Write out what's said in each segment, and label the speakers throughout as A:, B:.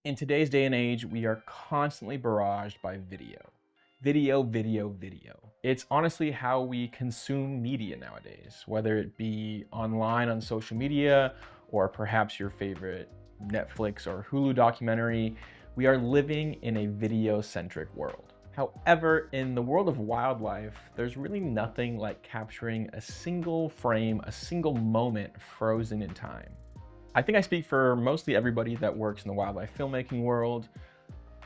A: In today's day and age, we are constantly barraged by video. Video, video, video. It's honestly how we consume media nowadays, whether it be online on social media or perhaps your favorite Netflix or Hulu documentary. We are living in a video-centric world. However, in the world of wildlife, there's really nothing like capturing a single frame, a single moment frozen in time. I think I speak for mostly everybody that works in the wildlife filmmaking world.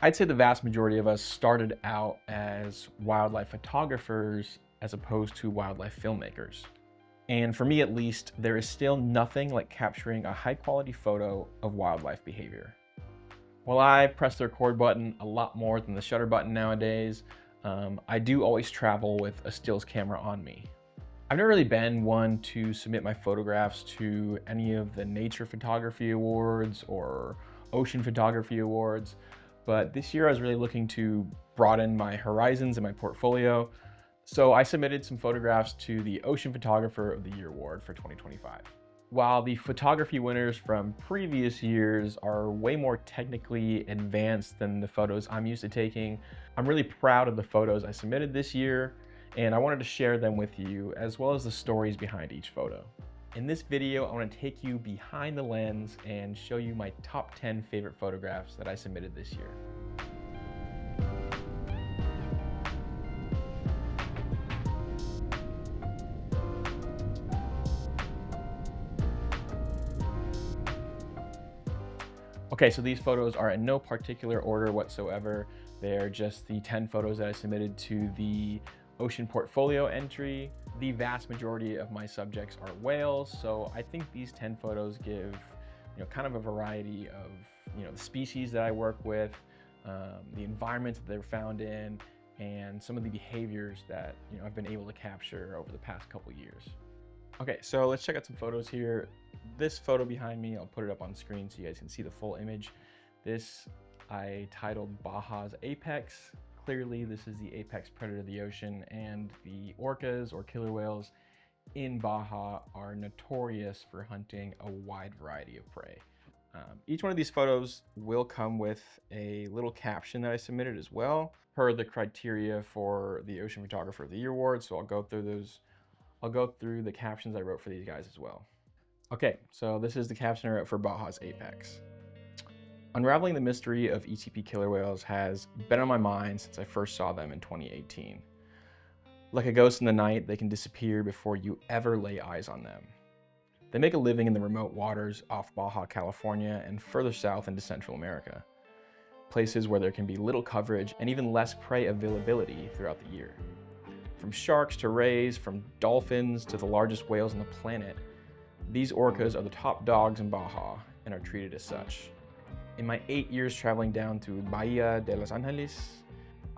A: I'd say the vast majority of us started out as wildlife photographers as opposed to wildlife filmmakers. And for me at least, there is still nothing like capturing a high quality photo of wildlife behavior. While I press the record button a lot more than the shutter button nowadays, I do always travel with a stills camera on me. I've never really been one to submit my photographs to any of the nature photography awards or ocean photography awards, but this year I was really looking to broaden my horizons and my portfolio, so I submitted some photographs to the Ocean Photographer of the Year award for 2025. While the photography winners from previous years are way more technically advanced than the photos I'm used to taking, I'm really proud of the photos I submitted this year, and I wanted to share them with you, as well as the stories behind each photo. In this video, I want to take you behind the lens and show you my top 10 favorite photographs that I submitted this year. Okay, so these photos are in no particular order whatsoever. They're just the 10 photos that I submitted to the Ocean Portfolio entry. The vast majority of my subjects are whales, so I think these 10 photos give kind of a variety of the species that I work with, the environments that they're found in, and some of the behaviors that I've been able to capture over the past couple years. Okay, so let's check out some photos here. This photo behind me, I'll put it up on screen so you guys can see the full image. This I titled Bajas Apex. Clearly, this is the apex predator of the ocean, and the orcas or killer whales in Baja are notorious for hunting a wide variety of prey. Each one of these photos will come with a little caption that I submitted as well, per the criteria for the Ocean Photographer of the Year award. So I'll go through the captions I wrote for these guys as well. Okay, so this is the caption I wrote for Baja's Apex. Unraveling the mystery of ETP killer whales has been on my mind since I first saw them in 2018. Like a ghost in the night, they can disappear before you ever lay eyes on them. They make a living in the remote waters off Baja, California, and further south into Central America, places where there can be little coverage and even less prey availability throughout the year. From sharks to rays, from dolphins to the largest whales on the planet, these orcas are the top dogs in Baja and are treated as such. In my 8 years traveling down to Bahia de Los Angeles,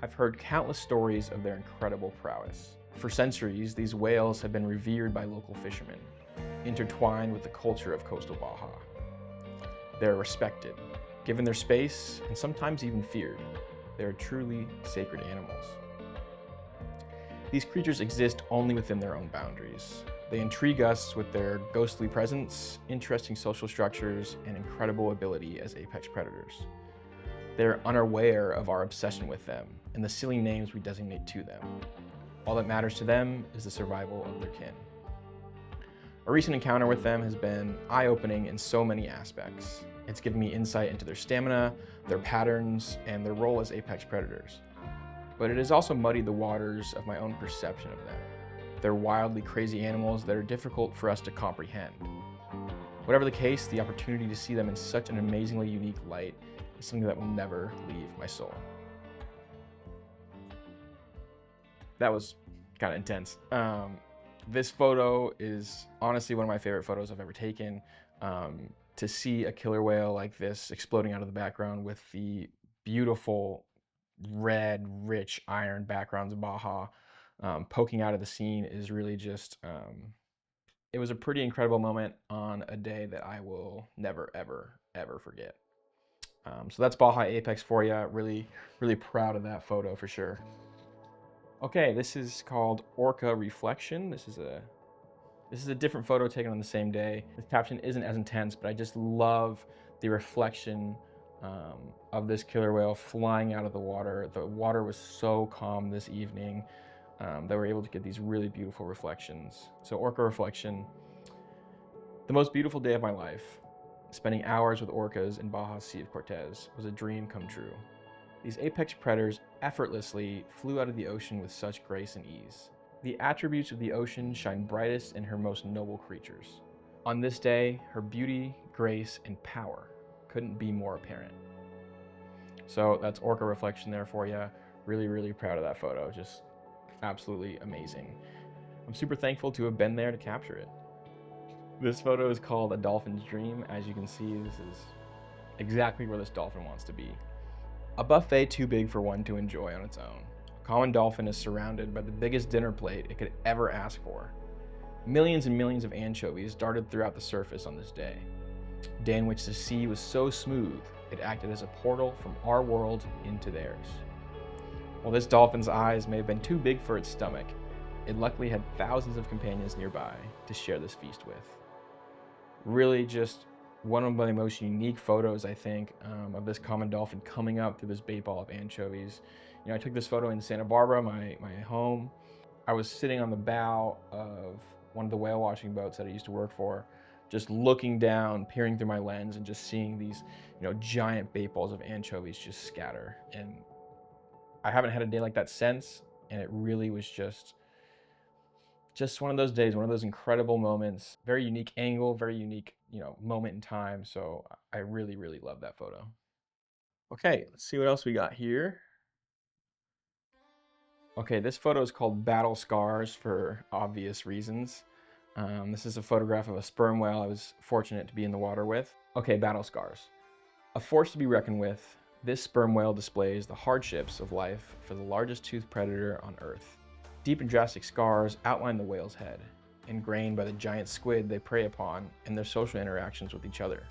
A: I've heard countless stories of their incredible prowess. For centuries, these whales have been revered by local fishermen, intertwined with the culture of coastal Baja. They are respected, given their space, and sometimes even feared. They are truly sacred animals. These creatures exist only within their own boundaries. They intrigue us with their ghostly presence, interesting social structures, and incredible ability as apex predators. They're unaware of our obsession with them and the silly names we designate to them. All that matters to them is the survival of their kin. A recent encounter with them has been eye-opening in so many aspects. It's given me insight into their stamina, their patterns, and their role as apex predators. But it has also muddied the waters of my own perception of them. They're wildly crazy animals that are difficult for us to comprehend. Whatever the case, the opportunity to see them in such an amazingly unique light is something that will never leave my soul. That was kind of intense. This photo is honestly one of my favorite photos I've ever taken. To see a killer whale like this exploding out of the background with the beautiful red, rich iron backgrounds of Baja poking out of the scene is really just, it was a pretty incredible moment on a day that I will never, ever, ever forget. So that's Baja Apex for you. Really, really proud of that photo for sure. Okay, this is called Orca Reflection. This is a different photo taken on the same day. The caption isn't as intense, but I just love the reflection of this killer whale flying out of the water. The water was so calm this evening that we're able to get these really beautiful reflections. So orca reflection, the most beautiful day of my life. Spending hours with orcas in Baja's Sea of Cortez was a dream come true. These apex predators effortlessly flew out of the ocean with such grace and ease. The attributes of the ocean shine brightest in her most noble creatures. On this day, her beauty, grace, and power couldn't be more apparent. So that's orca reflection there for you. Really, really proud of that photo. Just absolutely amazing. I'm super thankful to have been there to capture it. This photo is called A Dolphin's Dream. As you can see, this is exactly where this dolphin wants to be. A buffet too big for one to enjoy on its own. A common dolphin is surrounded by the biggest dinner plate it could ever ask for. Millions and millions of anchovies darted throughout the surface on this day in which the sea was so smooth it acted as a portal from our world into theirs. While this dolphin's eyes may have been too big for its stomach, it luckily had thousands of companions nearby to share this feast with. Really just one of the most unique photos, I think, of this common dolphin coming up through this bait ball of anchovies. I took this photo in Santa Barbara, my home. I was sitting on the bow of one of the whale watching boats that I used to work for, just looking down, peering through my lens and just seeing these, giant bait balls of anchovies just scatter. And I haven't had a day like that since, and it really was just one of those days, one of those incredible moments. Very unique angle, very unique, moment in time. So I really, really love that photo. Okay, let's see what else we got here. Okay, this photo is called Battle Scars for obvious reasons. This is a photograph of a sperm whale I was fortunate to be in the water with. Okay, battle scars. A force to be reckoned with, this sperm whale displays the hardships of life for the largest toothed predator on Earth. Deep and drastic scars outline the whale's head, ingrained by the giant squid they prey upon and their social interactions with each other.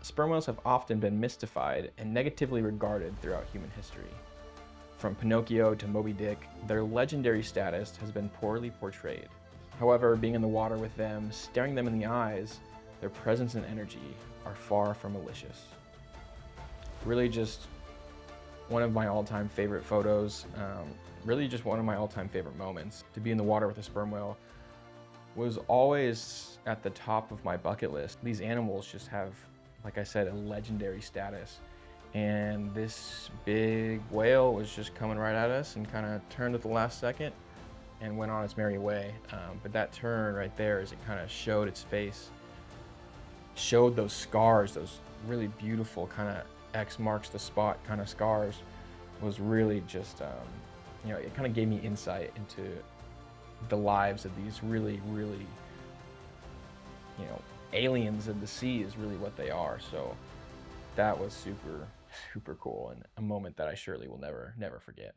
A: Sperm whales have often been mystified and negatively regarded throughout human history. From Pinocchio to Moby Dick, their legendary status has been poorly portrayed. However, being in the water with them, staring them in the eyes, their presence and energy are far from malicious. Really just one of my all-time favorite photos, really just one of my all-time favorite moments. To be in the water with a sperm whale was always at the top of my bucket list. These animals just have, like I said, a legendary status. And this big whale was just coming right at us and kind of turned at the last second and went on its merry way. But that turn right there, as it kind of showed its face, showed those scars, those really beautiful kind of X marks the spot kind of scars, was really just, it kind of gave me insight into the lives of these really, really, aliens of the sea is really what they are. So that was super, super cool and a moment that I surely will never forget.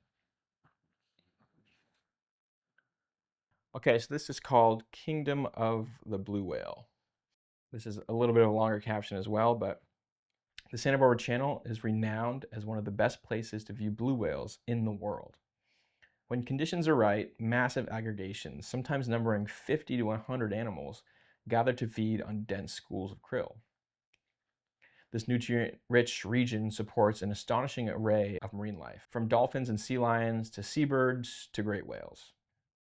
A: Okay, so this is called Kingdom of the Blue Whale. This is a little bit of a longer caption as well, but the Santa Barbara Channel is renowned as one of the best places to view blue whales in the world. When conditions are right, massive aggregations, sometimes numbering 50 to 100 animals, gather to feed on dense schools of krill. This nutrient-rich region supports an astonishing array of marine life, from dolphins and sea lions to seabirds to great whales.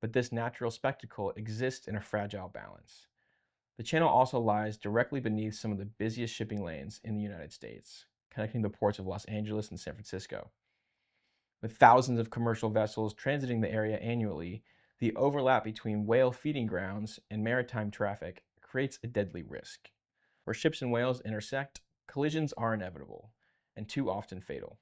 A: But this natural spectacle exists in a fragile balance. The channel also lies directly beneath some of the busiest shipping lanes in the United States, connecting the ports of Los Angeles and San Francisco. With thousands of commercial vessels transiting the area annually, the overlap between whale feeding grounds and maritime traffic creates a deadly risk. Where ships and whales intersect, collisions are inevitable, and too often fatal.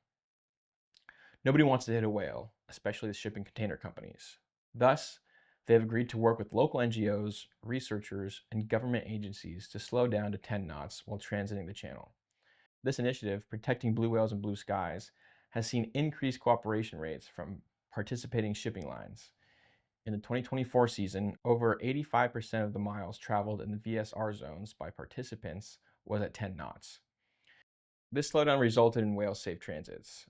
A: Nobody wants to hit a whale, especially the shipping container companies. Thus, they have agreed to work with local NGOs, researchers, and government agencies to slow down to 10 knots while transiting the channel. This initiative, Protecting Blue Whales and Blue Skies, has seen increased cooperation rates from participating shipping lines. In the 2024 season, over 85% of the miles traveled in the VSR zones by participants was at 10 knots. This slowdown resulted in whale safe transits.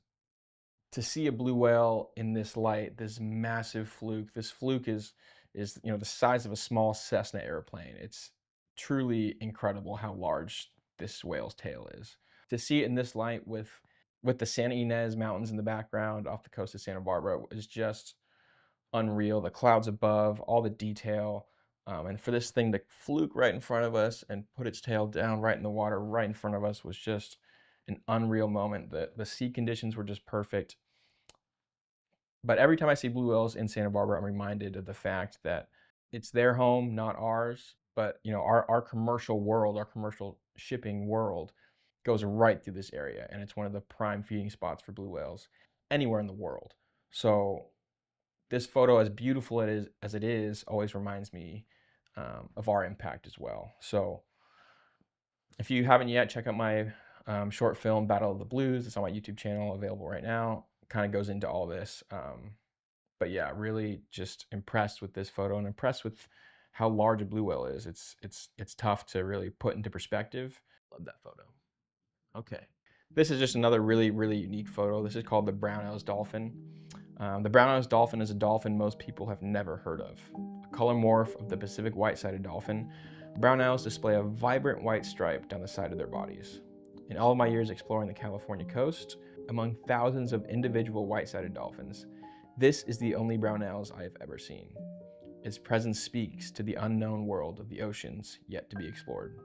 A: To see a blue whale in this light, this massive fluke, this fluke is the size of a small Cessna airplane. It's truly incredible how large this whale's tail is. To see it in this light with the Santa Ynez Mountains in the background off the coast of Santa Barbara is just unreal. The clouds above, all the detail, and for this thing to fluke right in front of us and put its tail down right in the water right in front of us was just an unreal moment. The sea conditions were just perfect. But every time I see blue whales in Santa Barbara, I'm reminded of the fact that it's their home, not ours. But you know, our commercial world, our commercial shipping world, goes right through this area, and it's one of the prime feeding spots for blue whales anywhere in the world. So this photo, as beautiful as it is, always reminds me of our impact as well. So if you haven't yet, check out my short film, Battle of the Blues. It's on my YouTube channel, available right now. It kind of goes into all this. But yeah, really just impressed with this photo and impressed with how large a blue whale is. It's tough to really put into perspective. Love that photo. Okay. This is just another really, really unique photo. This is called the brown-nosed dolphin. The brown-nosed dolphin is a dolphin most people have never heard of. A color morph of the Pacific white-sided dolphin, brown owls display a vibrant white stripe down the side of their bodies. In all of my years exploring the California coast, among thousands of individual white-sided dolphins, this is the only brown owls I have ever seen. Its presence speaks to the unknown world of the oceans yet to be explored.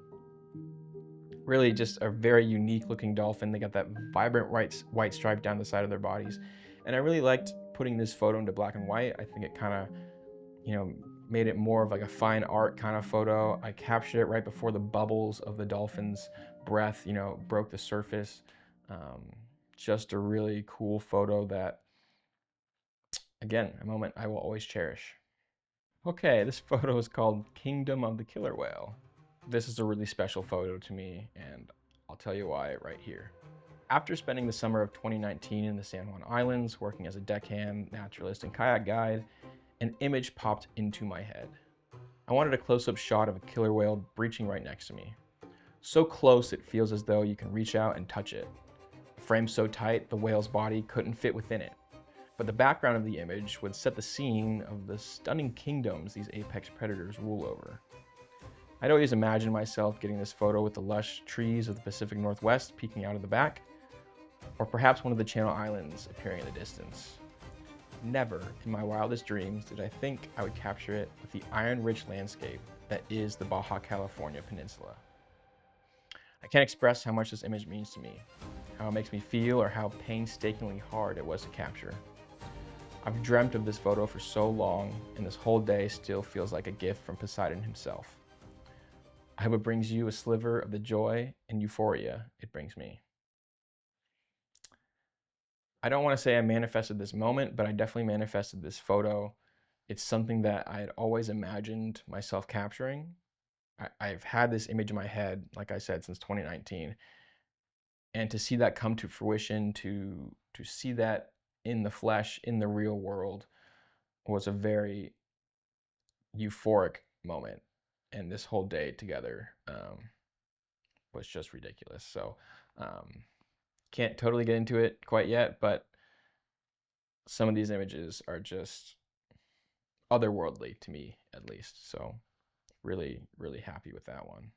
A: Really just a very unique looking dolphin. They got that vibrant white stripe down the side of their bodies. And I really liked putting this photo into black and white. I think it kind of, you know, made it more of like a fine art kind of photo. I captured it right before the bubbles of the dolphin's breath, you know, broke the surface. Just a really cool photo that, again, a moment I will always cherish. Okay, this photo is called Kingdom of the Killer Whale. This is a really special photo to me, and I'll tell you why right here. After spending the summer of 2019 in the San Juan Islands, working as a deckhand, naturalist, and kayak guide, an image popped into my head. I wanted a close-up shot of a killer whale breaching right next to me. So close it feels as though you can reach out and touch it. A frame so tight the whale's body couldn't fit within it. But the background of the image would set the scene of the stunning kingdoms these apex predators rule over. I'd always imagined myself getting this photo with the lush trees of the Pacific Northwest peeking out of the back, or perhaps one of the Channel Islands appearing in the distance. Never in my wildest dreams did I think I would capture it with the iron-rich landscape that is the Baja California Peninsula. I can't express how much this image means to me, how it makes me feel, or how painstakingly hard it was to capture. I've dreamt of this photo for so long, and this whole day still feels like a gift from Poseidon himself. I hope it brings you a sliver of the joy and euphoria it brings me. I don't want to say I manifested this moment, but I definitely manifested this photo. It's something that I had always imagined myself capturing. I've had this image in my head, like I said, since 2019. And to see that come to fruition, to see that in the flesh, in the real world, was a very euphoric moment. And this whole day together was just ridiculous. So can't totally get into it quite yet, but some of these images are just otherworldly to me, at least. So really, really happy with that one.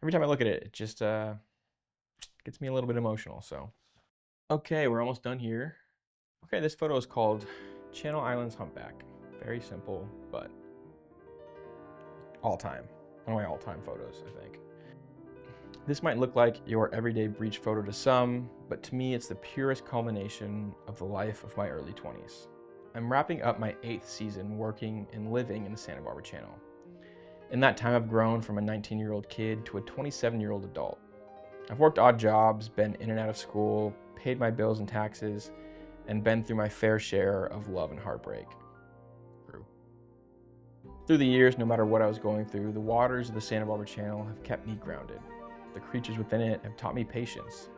A: Every time I look at it, it just gets me a little bit emotional. So, okay, we're almost done here. Okay, this photo is called Channel Islands Humpback. Very simple, but all-time. One of my all-time photos, I think. This might look like your everyday breach photo to some, but to me it's the purest culmination of the life of my early 20s. I'm wrapping up my 8th season working and living in the Santa Barbara Channel. In that time I've grown from a 19-year-old kid to a 27-year-old adult. I've worked odd jobs, been in and out of school, paid my bills and taxes, and been through my fair share of love and heartbreak. Through the years, no matter what I was going through, the waters of the Santa Barbara Channel have kept me grounded. The creatures within it have taught me patience,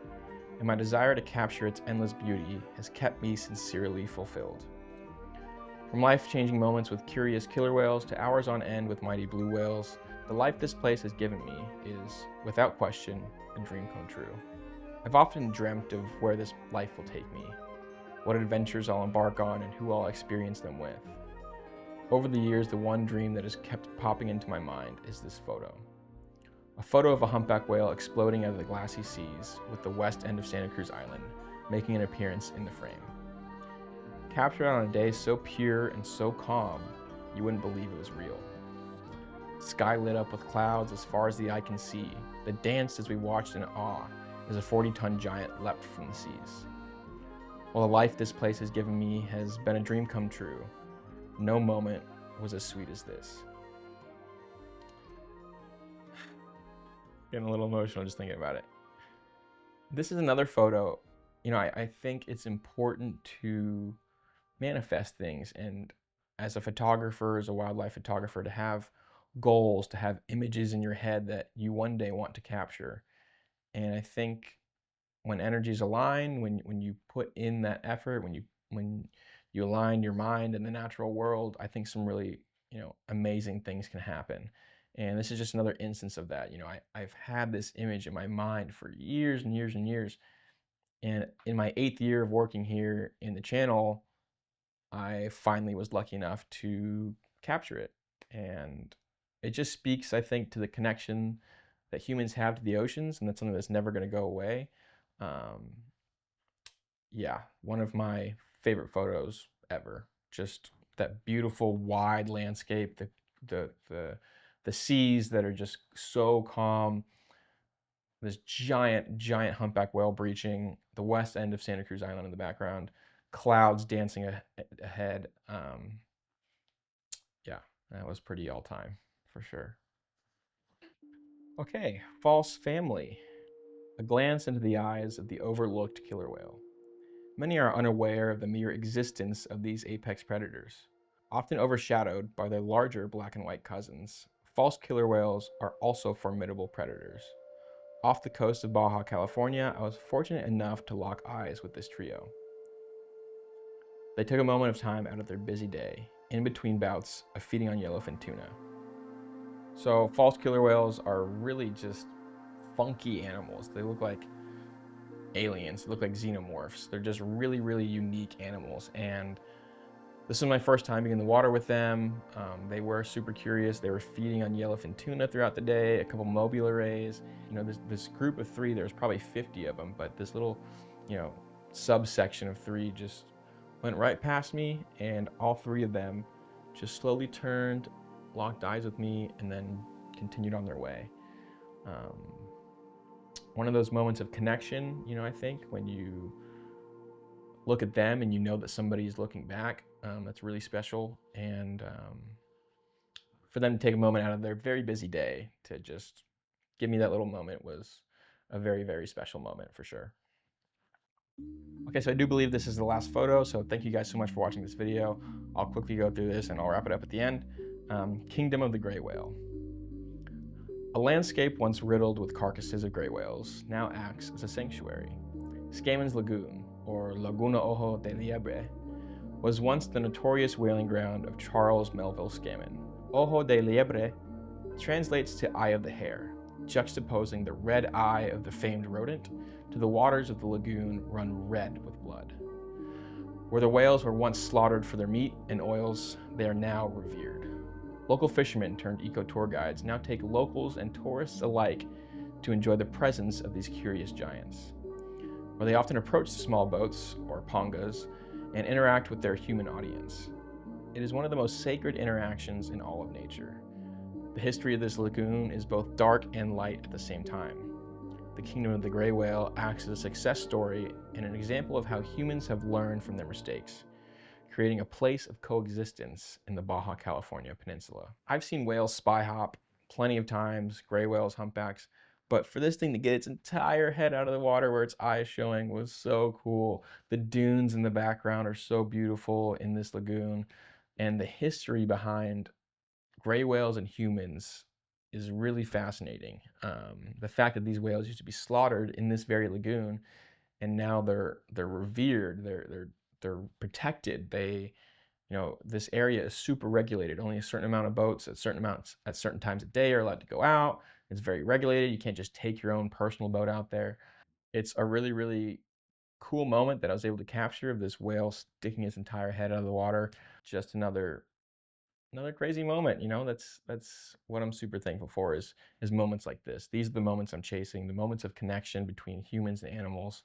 A: and my desire to capture its endless beauty has kept me sincerely fulfilled. From life-changing moments with curious killer whales to hours on end with mighty blue whales, the life this place has given me is, without question, a dream come true. I've often dreamt of where this life will take me, what adventures I'll embark on, and who I'll experience them with. Over the years, the one dream that has kept popping into my mind is this photo. A photo of a humpback whale exploding out of the glassy seas with the west end of Santa Cruz Island making an appearance in the frame. Captured on a day so pure and so calm, you wouldn't believe it was real. Sky lit up with clouds as far as the eye can see, that danced as we watched in awe as a 40-ton giant leapt from the seas. While the life this place has given me has been a dream come true, no moment was as sweet as this. Getting a little emotional just thinking about it. This is another photo. I think it's important to manifest things, and as a photographer, as a wildlife photographer, to have goals, to have images in your head that you one day want to capture. And I think when energies align, when you put in that effort, when you align your mind and the natural world, I think some really amazing things can happen. And this is just another instance of that. I've had this image in my mind for years and years and years. And in my 8th year of working here in the channel, I finally was lucky enough to capture it. And it just speaks, I think, to the connection that humans have to the oceans, and that's something that's never going to go away. Um, yeah, one of my favorite photos ever. Just that beautiful wide landscape, the seas that are just so calm, this giant humpback whale breaching, the west end of Santa Cruz Island in the background, clouds dancing ahead. Yeah, that was pretty all time for sure. Okay, false family. A glance into the eyes of the overlooked killer whale. Many are unaware of the mere existence of these apex predators. Often overshadowed by their larger black and white cousins, false killer whales are also formidable predators. Off the coast of Baja, California, I was fortunate enough to lock eyes with this trio. They took a moment of time out of their busy day, in between bouts of feeding on yellowfin tuna. So false killer whales are really just funky animals. They look like aliens, they look like xenomorphs. They're just really unique animals. And this was my first time being in the water with them. They were super curious. They were feeding on yellowfin tuna throughout the day, a couple mobula rays. This group of 3, there's probably 50 of them, but this little, subsection of 3 just went right past me, and all 3 of them just slowly turned, locked eyes with me, and then continued on their way. One of those moments of connection, I think, when you look at them and you know that somebody's looking back, that's really special. And for them to take a moment out of their very busy day to just give me that little moment was a very special moment for sure. Okay, so I do believe this is the last photo, so thank you guys so much for watching this video. I'll quickly go through this and I'll wrap it up at the end. Kingdom of the Gray Whale. A landscape once riddled with carcasses of gray whales now acts as a sanctuary. Skaman's Lagoon, or Laguna Ojo de Liebre, was once the notorious whaling ground of Charles Melville Skaman. Ojo de Liebre translates to Eye of the Hare, juxtaposing the red eye of the famed rodent to the waters of the lagoon run red with blood. Where the whales were once slaughtered for their meat and oils, they are now revered. Local fishermen turned eco-tour guides now take locals and tourists alike to enjoy the presence of these curious giants, where they often approach the small boats, or pongas, and interact with their human audience. It is one of the most sacred interactions in all of nature. The history of this lagoon is both dark and light at the same time. The Kingdom of the Gray Whale acts as a success story and an example of how humans have learned from their mistakes, creating a place of coexistence in the Baja California Peninsula. I've seen whales spy hop plenty of times, gray whales, humpbacks, but for this thing to get its entire head out of the water where its eye is showing was so cool. The dunes in the background are so beautiful in this lagoon, and the history behind gray whales and humans is really fascinating. The fact that these whales used to be slaughtered in this very lagoon, and now they're revered, they're protected. This area is super regulated. Only a certain amount of boats at certain times a day are allowed to go out. It's very regulated. You can't just take your own personal boat out there. It's a really cool moment that I was able to capture of this whale sticking its entire head out of the water. Just another another crazy moment. You know, that's what I'm super thankful for is moments like this. These are the moments I'm chasing, the moments of connection between humans and animals.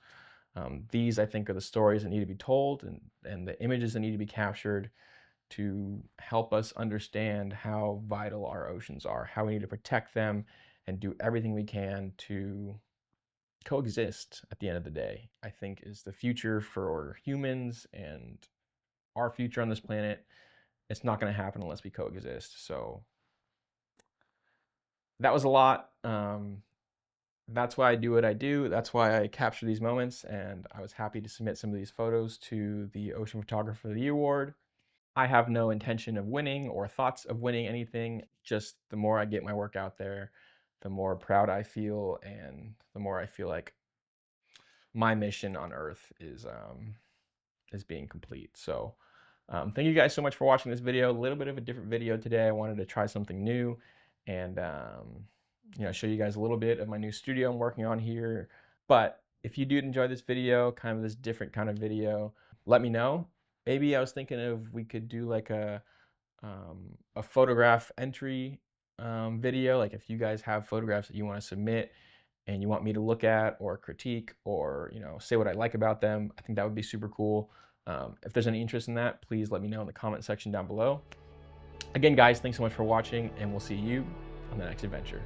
A: These, I think, are the stories that need to be told, and the images that need to be captured to help us understand how vital our oceans are, how we need to protect them, and do everything we can to coexist at the end of the day. I think is the future for humans and our future on this planet. It's not going to happen unless we coexist. So that was a lot. That's why I do what I do. That's why I capture these moments. And I was happy to submit some of these photos to the Ocean Photographer of the Year Award. I have no intention of winning or thoughts of winning anything. Just the more I get my work out there, the more proud I feel, and the more I feel like my mission on Earth is being complete. So thank you guys so much for watching this video. A little bit of a different video today. I wanted to try something new and you know, show you guys a little bit of my new studio I'm working on here. But if you did enjoy this video, kind of this different kind of video, let me know. Maybe I was thinking of we could do like a photograph entry video. Like if you guys have photographs that you want to submit and you want me to look at or critique or, you know, say what I like about them, I think that would be super cool. If there's any interest in that, please let me know in the comment section down below. Again, guys, thanks so much for watching, and we'll see you on the next adventure.